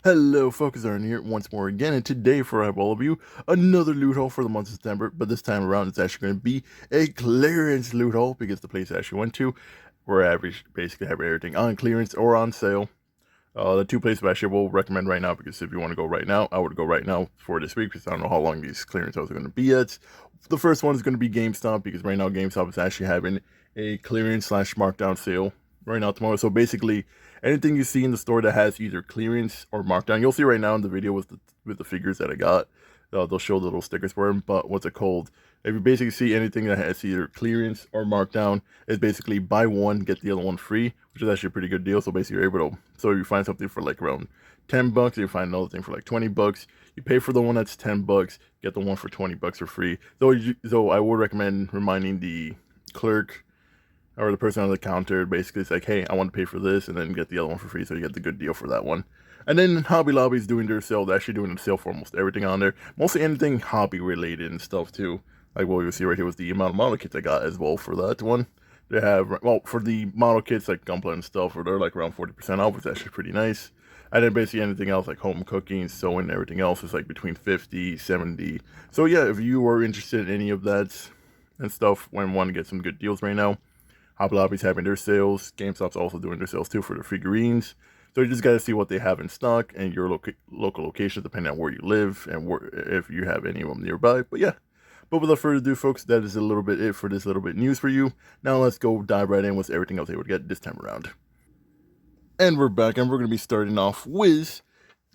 Hello folks, Arden here once more again, and today for all of you, another loot haul for the month of September, but this time around it's actually going to be a clearance loot haul because the place I actually went to, where I basically have everything on clearance or on sale. The two places I actually will recommend right now, because if you want to go right now, I would go right now for this week, because I don't know how long these clearance sales are going to be yet. The first one is going to be GameStop, because right now GameStop is actually having a clearance slash markdown sale right now tomorrow. So basically, anything you see in the store that has either clearance or markdown, you'll see right now in the video with the figures that I got. They'll show the little stickers for them. But what's it called? If you basically see anything that has either clearance or markdown, it's basically buy one get the other one free, which is actually a pretty good deal. So basically, you're able to. So you find something for like around $10, you find another thing for like $20. You pay for the one that's $10, get the one for $20 for free. So I would recommend reminding the clerk or the person on the counter, basically it's like, hey, I want to pay for this, and then get the other one for free, so you get the good deal for that one. And then Hobby Lobby's doing their sale. They're actually doing a sale for almost everything on there. Mostly anything hobby related and stuff too. Like what you'll see right here was the amount of model kits I got as well for that one. They have, well, for the model kits like gunpla and stuff, where they're like around 40% off, which is actually pretty nice. And then basically anything else like home cooking, sewing, everything else is like between 50, 70. So yeah, if you are interested in any of that and stuff, when want to get some good deals right now, Hobby Lobby's having their sales. GameStop's also doing their sales too for their figurines. So you just got to see what they have in stock and your local location, depending on where you live and if you have any of them nearby. But yeah, but without further ado, folks, that is a little bit it for this little bit news for you. Now let's go dive right in with everything else they would get this time around. And we're back, and we're going to be starting off with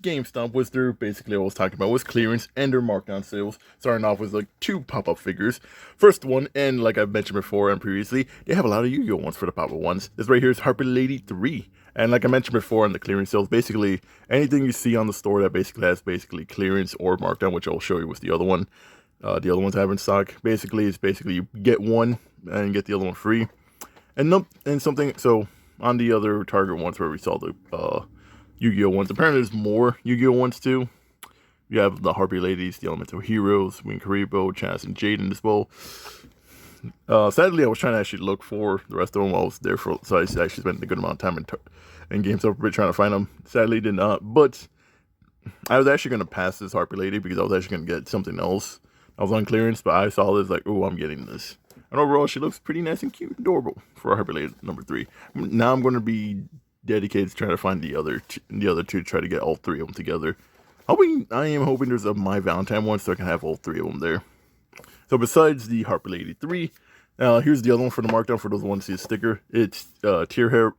GameStop, was their, basically what I was talking about, was clearance and their markdown sales. Starting off with like two pop-up figures. First one, and like I've mentioned before and previously, they have a lot of Yu-Gi-Oh ones for the pop-up ones. This right here is Harper Lady 3. And like I mentioned before in the clearance sales, basically anything you see on the store that basically has clearance or markdown, which I'll show you with the other one. The other ones I have in stock. Basically, it's basically you get one and get the other one free. And nope, and something, so on the other Target ones where we saw the Yu-Gi-Oh ones, apparently there's more Yu-Gi-Oh ones too. You have the Harpy Ladies, the Elemental Heroes, Wing Karibo, Chaz, and Jaden as well. Sadly, I was trying to actually look for the rest of them while I was there, so I actually spent a good amount of time in GameStop trying to find them. Sadly, did not, but I was actually going to pass this Harpy Lady because I was actually going to get something else. I was on clearance, but I saw this like, oh, I'm getting this. And overall, she looks pretty nice and cute, adorable for a Harpy Lady number 3. Now I'm going to be dedicated to trying to find the other two to try to get all 3 of them together. I am hoping there's a My Valentine one so I can have all 3 of them there. So besides the Harper Lady 3, here's the other one for the markdown for those who want to see a sticker. It's Tear Hair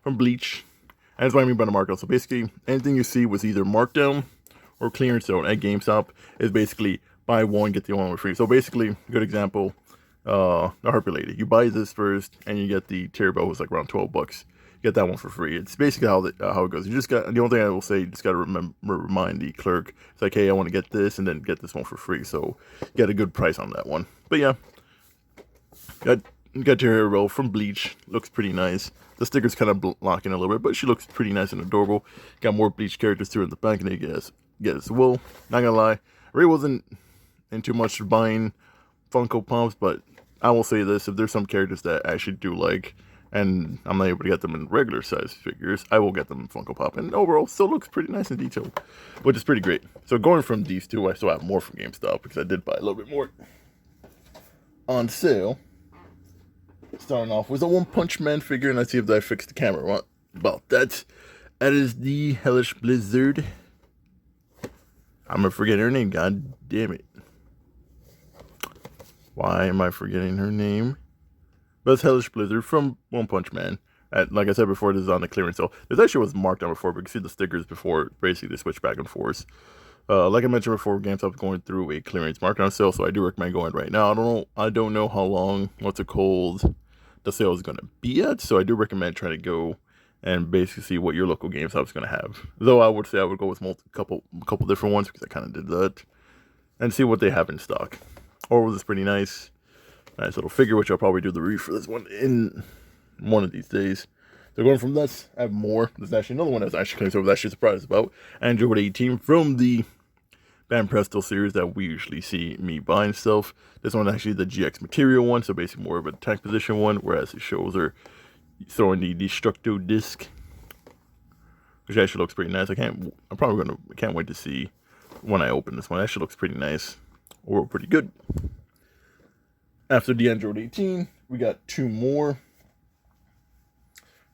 from Bleach. And that's what I mean by the markdown. So basically, anything you see was either markdown or clearance zone at GameStop is basically buy one, get the other one for free. So basically, good example, the Harper Lady. You buy this first, and you get the Tear Bell, was like around $12. Get that one for free. It's basically how it goes. You just got, the only thing I will say, you just got to remind the clerk. It's like, hey, I want to get this, and then get this one for free. So get a good price on that one. But yeah, got your hero from Bleach. Looks pretty nice. The sticker's kind of blocking a little bit, but she looks pretty nice and adorable. Got more Bleach characters too in the back, and they get as well. Not gonna lie, I really wasn't into much buying Funko Pops, but I will say this: if there's some characters that I actually do like, and I'm not able to get them in regular size figures, I will get them in Funko Pop. And overall, still looks pretty nice and detailed, which is pretty great. So going from these two, I still have more from GameStop because I did buy a little bit more on sale. Starting off with a One Punch Man figure, and let's see if I fixed the camera. What about that? That is the Hellish Blizzard. I'm gonna forget her name, god damn it. Why am I forgetting her name? But it's Hellish Blizzard from One Punch Man. Like I said before, this is on the clearance sale. This actually was marked on before, but you can see the stickers before. Basically, they switch back and forth. Like I mentioned before, GameStop is going through a clearance markdown sale, so I do recommend going right now. I don't know how long, the sale is going to be at, so I do recommend trying to go and basically see what your local GameStop is going to have. Though I would say I would go with a couple different ones because I kind of did that, and see what they have in stock. Or was this pretty nice? Nice little figure, which I'll probably do the review for this one in one of these days. So going from this, I have more. There's actually another one that's actually I was actually surprised about. Android 18 from the Band Presto series that we usually see me buying stuff. This one is actually the GX material one, so basically more of a attack position one, whereas it shows her throwing the Destructo disc. which actually looks pretty nice. I can't wait to see when I open this one. It actually looks pretty nice, or pretty good. After the Android 18, we got 2 more.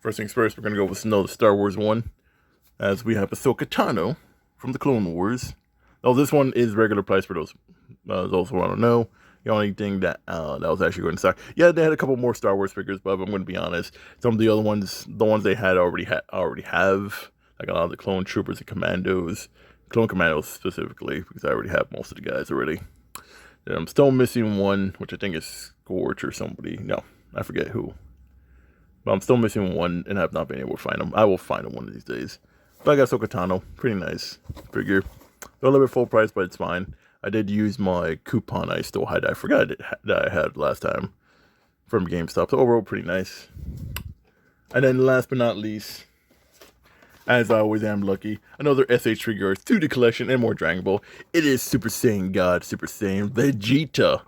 First things first, we're gonna go with another Star Wars one, as we have Ahsoka Tano from the Clone Wars. Oh, this one is regular price for those who want to know. The only thing that was actually going to stock. Yeah, they had a couple more Star Wars figures, but I'm going to be honest. Some of the other ones, the ones they had already have, like a lot of the Clone Troopers and Commandos, Clone Commandos specifically, because I already have most of the guys already. And I'm still missing one, which I think is Scorch or somebody. No, I forget who. But I'm still missing one, and I've not been able to find them. I will find them one of these days. But I got Ahsoka Tano, pretty nice figure. They're a little bit full price, but it's fine. I did use my coupon I still had. I forgot that I had last time from GameStop. So overall, pretty nice. And then last but not least, as I always am lucky, another SH figure to the collection and more Dragon Ball. It is Super Saiyan God, Super Saiyan Vegeta.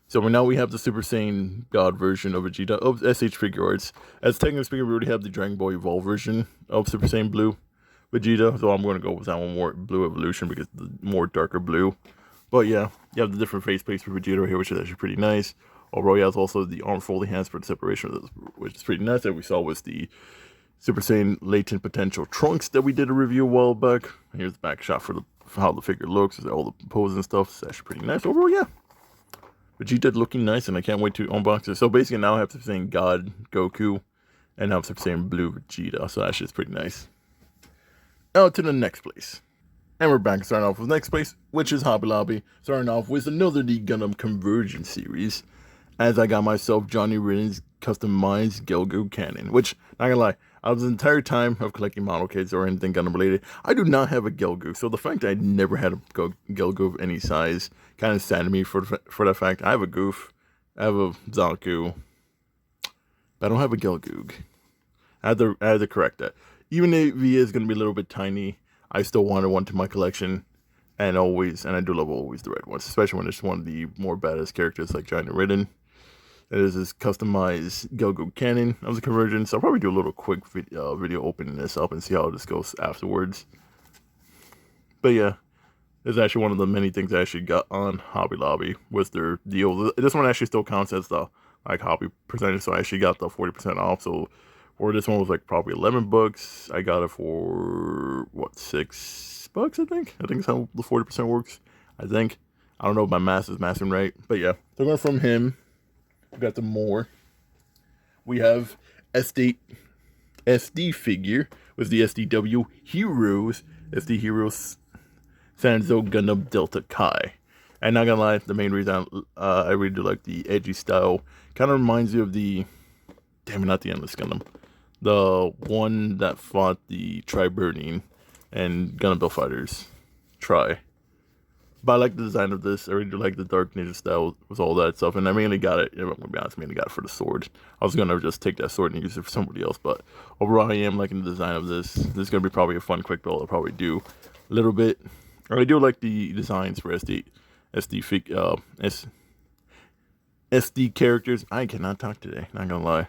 So now we have the Super Saiyan God version of Vegeta of SH Figure Arts. As technically speaking, we already have the Dragon Ball Evolved version of Super Saiyan Blue Vegeta. So I'm going to go with that one more Blue Evolution because the more darker blue. But yeah, you have the different face plates for Vegeta right here, which is actually pretty nice. Overall, you have also the arm folding hands for the separation of those, which is pretty nice. That we saw was the Super Saiyan Latent Potential Trunks that we did a review a while back. Here's the back shot for how the figure looks, all the poses and stuff. It's actually pretty nice. Overall, yeah. Vegeta looking nice, and I can't wait to unbox it. So basically, now I have Super Saiyan God Goku, and now I have Super Saiyan Blue Vegeta. So that's just pretty nice. Now to the next place. And we're back starting off with the next place, which is Hobby Lobby. Starting off with another The Gundam Conversion series, as I got myself Johnny Ridden's customized Gelgoog cannon, which, not gonna lie, out of the entire time of collecting model kits or anything Gundam related, I do not have a Gelgoog. So the fact that I never had a Gelgoog of any size kind of saddened me for that fact. I have a Goof, I have a Zaku, but I don't have a Gelgoog. I had to correct that. Even if he is going to be a little bit tiny, I still wanted one to my collection, and I do love always the red ones, especially when it's one of the more badass characters like Johnny Ridden. It is this customized Gelgoog cannon of the conversion, so I'll probably do a little quick video opening this up and see how this goes afterwards. But yeah, this is actually one of the many things I actually got on Hobby Lobby with their deal. This one actually still counts as the hobby percentage, so I actually got the 40% off. So or this one was like probably $11. I got it for what, $6? I think it's how the 40% works. I don't know if my math is mathing right, but yeah. So going from him, we got the more. We have SD figure with the SD Heroes Sanzo Gundam Delta Kai. And not gonna lie, the main reason I really do like the edgy style, kind of reminds you of the, damn it, not the Endless Gundam, the one that fought the Tri-Burning and Gundam Build Fighters Tri. But I like the design of this. I really do like the Dark Ninja style with all that stuff. And I mainly got it, I'm gonna be honest, I mainly got it for the sword. I was gonna just take that sword and use it for somebody else, but overall I am liking the design of this. This is gonna be probably a fun quick build. I'll probably do a little bit. I do like the designs for SD characters. I cannot talk today, not gonna lie.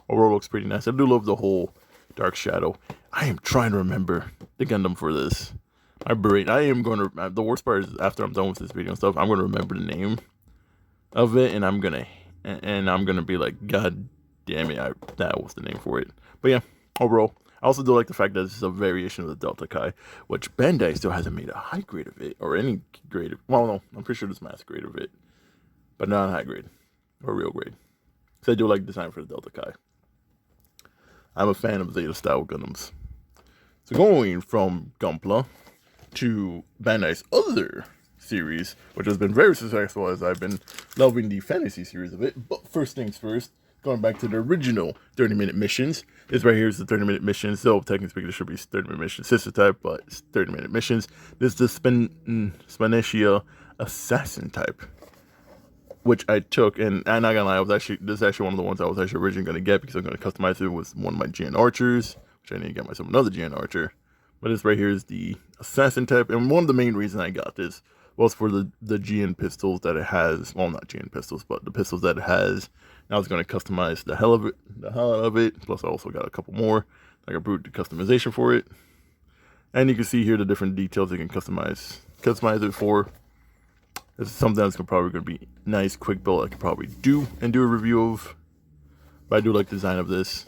Overall looks pretty nice. I do love the whole Dark Shadow. I am trying to remember the Gundam for this. My brain, I am going to, the worst part is after I'm done with this video and stuff, I'm going to remember the name of it, and I'm going to be like, God damn it, that was the name for it. But yeah, overall, I also do like the fact that this is a variation of the Delta Kai, which Bandai still hasn't made a high grade of it, or any grade of, well, no, I'm pretty sure there's mass grade of it, but not a high grade, or real grade. So I do like the design for the Delta Kai. I'm a fan of Zeta style Gundams. So going from Gunpla to Bandai's other series, which has been very successful as I've been loving the fantasy series of it. But first things first, going back to the original 30-minute missions. This right here is the 30-minute missions. So technically speaking, this should be 30-minute missions sister type, but it's 30-minute missions. This is the Spanicia Assassin type, which I took, and I'm not gonna lie, this is actually one of the ones I was actually originally gonna get because I'm gonna customize it with one of my GN Archers, which I need to get myself another GN Archer. But this right here is the Assassin type, and one of the main reasons I got this was for the GN pistols that it has. Well, not GN pistols, but the pistols that it has. And I was gonna customize the hell out of it. Plus, I also got a couple more, like a brute customization for it. And you can see here the different details you can customize it for. This is something that's probably going to be nice, quick build I could probably do and do a review of. But I do like the design of this.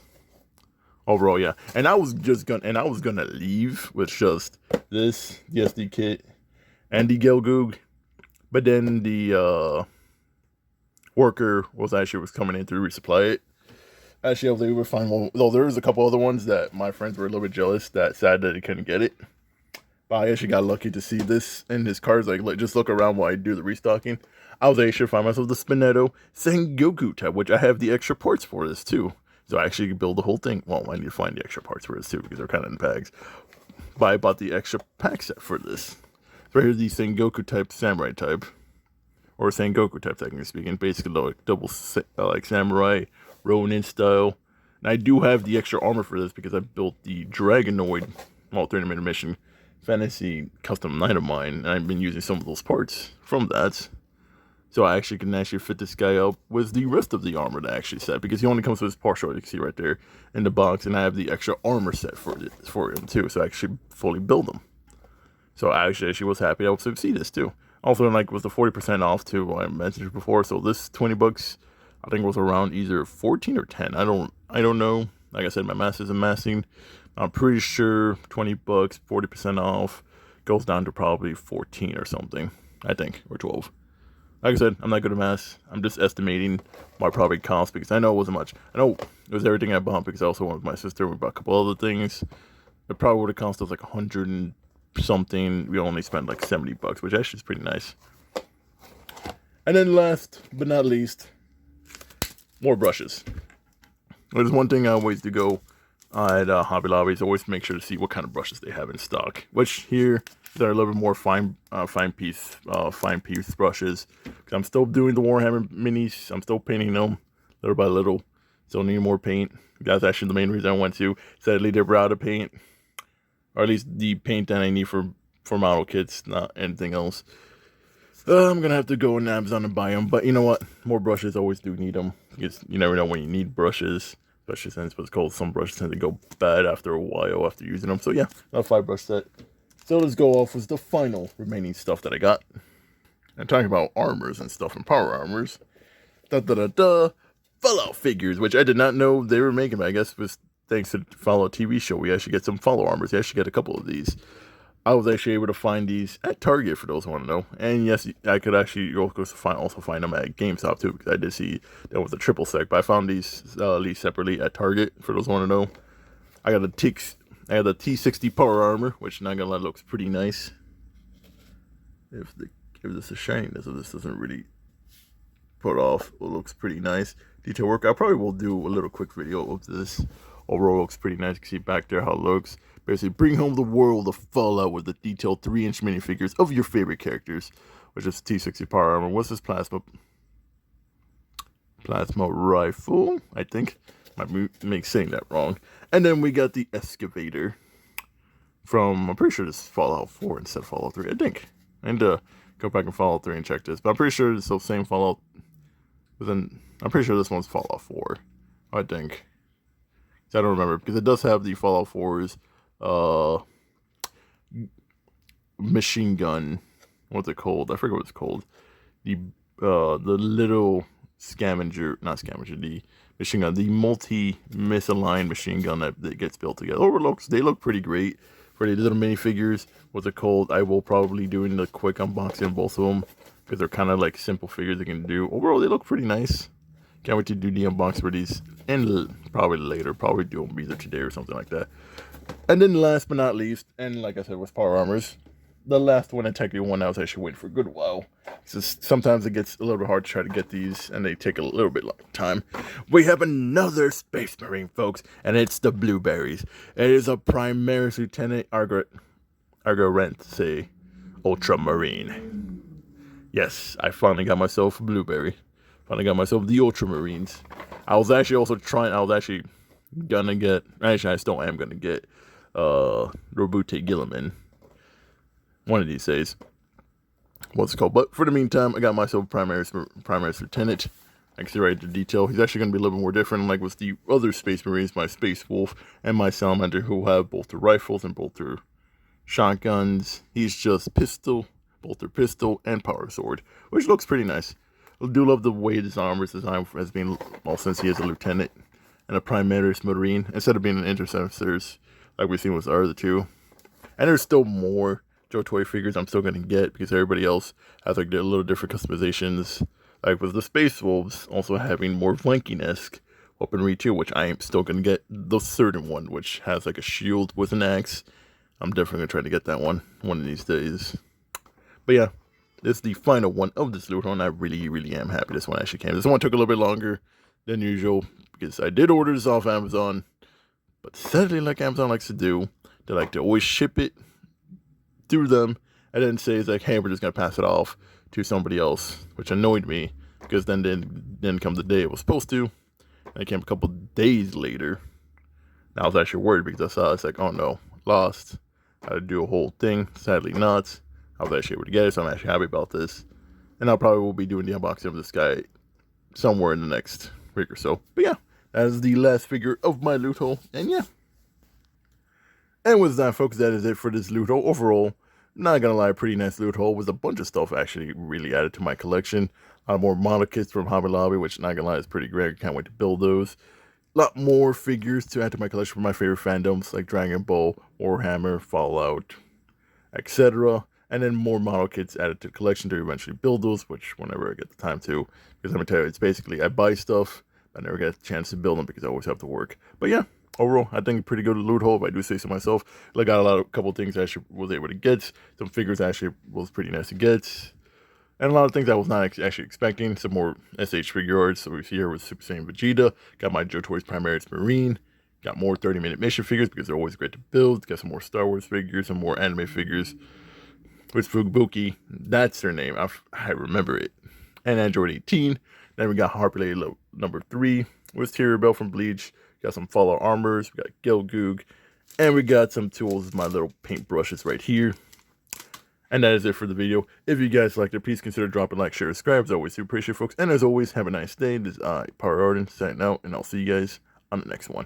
Overall, yeah. And I was gonna leave with just this, the SD kit, and the Gelgoog. But then the worker was coming in to resupply it. Actually, I was able to find one. Though there was a couple other ones that my friends were a little bit jealous that sad that they couldn't get it. But I actually got lucky to see this in his cards. Like just look around while I do the restocking. I was able to find myself the Spinetto Sengoku type, which I have the extra parts for this too. So I actually build the whole thing. Well, I need to find the extra parts for this too because they're kind of in packs. But I bought the extra pack set for this. So right here's the Sengoku type, Samurai type, or Sengoku type, technically speaking. Basically, like double like Samurai, Ronin style. And I do have the extra armor for this because I built the Dragonoid, well, 30-minute mission fantasy custom knight of mine, and I've been using some of those parts from that. So I actually can fit this guy up with the rest of the armor that I actually set, because he only comes with his partial, you can see right there in the box, and I have the extra armor set for him too, so I actually fully build him. So I actually was happy I was able to see this too. Also, like, with the 40% off too, I mentioned it before, so this 20 bucks, I think was around either 14 or 10. I don't know. Like I said, my math isn't mathing. I'm pretty sure 20 bucks, 40% off, goes down to probably 14 or something, I think, or 12. Like I said, I'm not good at math. I'm just estimating what it probably cost, because I know it wasn't much. I know it was everything I bought, because I also went with my sister. We bought a couple other things. It probably would have cost us like 100 and something. We only spent like 70 bucks, which actually is pretty nice. And then last but not least, more brushes. There's one thing I always do go at Hobby Lobby is always make sure to see what kind of brushes they have in stock. Which here they're a little bit more fine piece brushes. I'm still doing the Warhammer minis. I'm still painting them little by little. Still need more paint. That's actually the main reason I went to. Sadly, they were out of paint, or at least the paint that I need for model kits, not anything else. I'm gonna have to go on Amazon and buy them. But you know what? More brushes, always do need them, because you never know when you need brushes. Especially since what's called, some brushes tend to go bad after a while after using them. So yeah, a 5-brush set. So let's go off with the final remaining stuff that I got. And talking about armors and stuff and power armors. Fallout figures, which I did not know they were making, but I guess was thanks to the Fallout TV show, we actually get some Fallout armors. We actually get a couple of these. I was actually able to find these at Target, for those who want to know. And yes, I could actually also find them at GameStop too, because I did see that was a triple sec. But I found these at least separately at Target, for those who want to know. I got a T60 power armor, which, not gonna lie, looks pretty nice. Give this a shine, so this doesn't really put off. It looks pretty nice. Detail work. I probably will do a little quick video of this. Overall, looks pretty nice. You can see back there how it looks. Basically, bring home the world of Fallout with the detailed 3-inch minifigures of your favorite characters, which is T60 power armor. What's this plasma rifle? I think might make saying that wrong. And then we got the excavator from, I'm pretty sure this is Fallout 4 instead of Fallout 3. I think. And go back and Fallout 3 and check this, but I'm pretty sure it's the same Fallout. But then I'm pretty sure this one's Fallout 4. I think. I don't remember, because it does have the Fallout 4's machine gun. What's it called? I forget what it's called. The little scavenger, not scavenger, the machine gun, the multi-misaligned machine gun that gets built together. They look pretty great for the little minifigures. What's it called? I will probably do the quick unboxing of both of them, because they're kind of like simple figures they can do. Overall, they look pretty nice. Can't wait to do the unboxing for these, and probably later, probably do them either today or something like that. And then last but not least, and like I said with power armors, the last one and technically one I was actually waiting for a good while. Sometimes it gets a little bit hard to try to get these, and they take a little bit long time. We have another Space Marine, folks, and it's the Blueberries. It is a Primaris Lieutenant Arden'S Ultramarine. Yes, I finally got myself a Blueberry. Finally got myself the Ultramarines. I was actually gonna get, I still am gonna get Robute Gilliman one of these days. What's it called? But for the meantime, I got myself Primaris Lieutenant. I can see right the detail. He's actually gonna be a little bit more different, like with the other Space Marines, my Space Wolf and my Salamander, who have both the rifles and both their shotguns. He's just pistol, bolter pistol, and power sword, which looks pretty nice. I do love the way this armor is designed as being, well, since he is a lieutenant and a primaris marine, instead of being an interceptors like we've seen with our other two. And there's still more joytoy figures I'm still going to get because everybody else has like their little different customizations. Like with the Space Wolves also having more Viking-esque weaponry too, which I am still going to get the certain one, which has like a shield with an axe. I'm definitely going to try to get that one of these days. But yeah, this is the final one of this loot haul, and I really am happy this one actually came. This one took a little bit longer than usual because I did order this off Amazon, but sadly, like Amazon likes to do, they like to always ship it through them and then say it's like, hey, we're just going to pass it off to somebody else, which annoyed me because then didn't come the day it was supposed to, and it came a couple days later. And I was actually worried because I saw it's like, oh no, lost. I had to do a whole thing. Sadly not. I was actually able to get it, so I'm actually happy about this. And I probably will be doing the unboxing of this guy somewhere in the next week or so. But yeah, that is the last figure of my loot haul. And yeah. And with that, folks, that is it for this loot haul. Overall, not gonna lie, pretty nice loot haul with a bunch of stuff actually really added to my collection. A lot more model kits from Hobby Lobby, which, not gonna lie, is pretty great. I can't wait to build those. A lot more figures to add to my collection from my favorite fandoms like Dragon Ball, Warhammer, Fallout, etc. And then more model kits added to the collection to eventually build those, which whenever I get the time to. Because let me tell you, it's basically I buy stuff, I never get a chance to build them because I always have to work. But yeah, overall, I think pretty good loot haul, if I do say so myself. I got a couple things I actually was able to get. Some figures actually was pretty nice to get. And a lot of things I was not actually expecting. Some more SH figure arts. So we see here with Super Saiyan Vegeta. Got my joytoy's Primaris Marine. Got more 30-minute mission figures because they're always great to build. Got some more Star Wars figures, some more anime figures. With Fubuki, that's their name. I remember it. And Android 18. Then we got Harper Lady number 3 with Tyrio Bell from Bleach. Got some Fallout armors. We got Gelgoog. And we got some tools, my little paint brushes right here. And that is it for the video. If you guys liked it, please consider dropping a like, share, subscribe. As always, super appreciate it, folks. And as always, have a nice day. This is Pyro Arden'S signing out, and I'll see you guys on the next one.